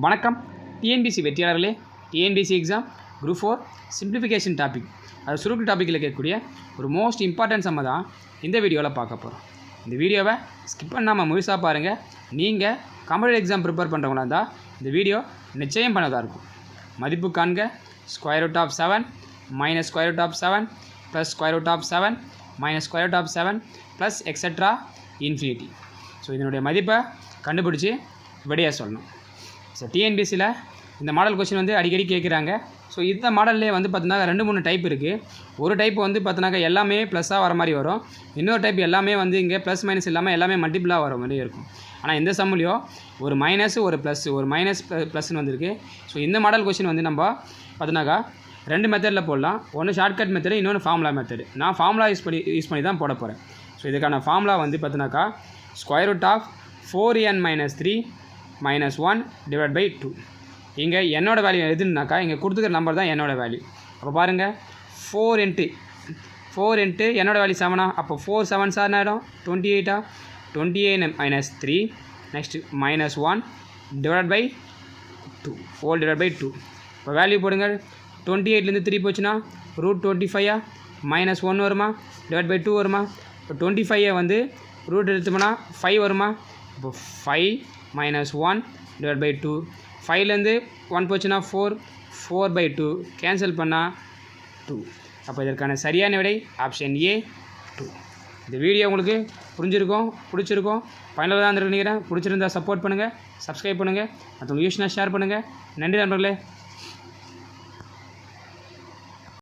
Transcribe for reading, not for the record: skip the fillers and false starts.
வணக்கம் டிஎன்பிசி வெற்றியாளர்களே. TNPSC exam group 4 simplification topic, அது சுருக்கு டாப்பிக்கில் இருக்கக்கூடிய ஒரு மோஸ்ட் இம்பார்ட்டன்ட் சம்ம தான் இந்த வீடியோவில் பார்க்க போகிறோம். இந்த வீடியோவை ஸ்கிப் பண்ணாமல் முழுசாக பாருங்கள். நீங்கள் காம்படிட்டிவ் எக்ஸாம் ப்ரிப்பேர் பண்ணுறவங்களா இருந்தால் இந்த வீடியோ நிச்சயம் பண்ணதாக இருக்கும். மதிப்பு காண்க √7 - √7 + √7 - √7 ப்ளஸ் எக்ஸெட்ரா இன்ஃபினிட்டி. ஸோ இதனுடைய மதிப்பை கண்டுபிடிச்சி விடையாக சொல்லணும். ஸோ டிஎன்பிசியில் இந்த மாடல் கொஸ்டின் வந்து அடிக்கடி கேட்குறாங்க. ஸோ இந்த மாடல்லே வந்து பார்த்தீங்கன்னா 2-3 டைப் இருக்குது. ஒரு டைப் வந்து பார்த்தீங்கன்னா எல்லாமே ப்ளஸ்ஸாக வர மாதிரி வரும். இன்னொரு டைப் எல்லாமே வந்து இங்கே ப்ளஸ் மைனஸ் இல்லாமல் எல்லாமே மல்டிபிளாக வர மாதிரி இருக்கும். ஆனால் இந்த சம்முலையும் ஒரு மைனஸ் ஒரு ப்ளஸ், ஒரு மைனஸ் ப்ளஸ்ன்னு வந்திருக்கு. ஸோ இந்த மாடல் கொஸ்டின் வந்து நம்ம பார்த்தீங்கன்னாக்கா 2 மெத்தடில் போடலாம். ஒன்று ஷார்ட்கட் மெத்தடு, இன்னொன்று ஃபார்முலா மெத்தடு. நான் ஃபார்முலா யூஸ் பண்ணி தான் போட போகிறேன். ஸோ இதுக்கான ஃபார்முலா வந்து பார்த்தீங்கன்னாக்கா √4n - 3 - 1 / 2. இங்கே என்னோடய வேல்யூ எதுனாக்கா இங்கே கொடுத்துக்கிற நம்பர் தான் என்னோடய வேல்யூ. அப்போ பாருங்கள் 4 × என்னோடய வேல்யூ 7. அப்போ 4 7 சார் ஆகிடும் 28. 28 - 3 நெக்ஸ்ட்டு -1 / 2, 4 / 2. இப்போ வேல்யூ போடுங்க. 28லேருந்து 3 போச்சுன்னா √25 -1 வருமா, /2 வருமா. இப்போ 25 வந்து ரூட் எடுத்தோம்னா 5 வருமா. இப்போ 5 - 1 / 2. 5லேருந்து 1 போச்சுன்னா 4/2 கேன்சல் பண்ணால் 2. அப்போ இதற்கான சரியான விடை ஆப்ஷன் ஏ 2. இந்த வீடியோ உங்களுக்கு பிடிச்சிருக்கும், ஃபைனலாக தான் நினைக்கிறேன். பிடிச்சிருந்தால் சப்போர்ட் பண்ணுங்கள், சப்ஸ்கிரைப் பண்ணுங்கள், மற்றவங்க யூஸ்னா ஷேர் பண்ணுங்கள். நன்றி நண்பர்களே.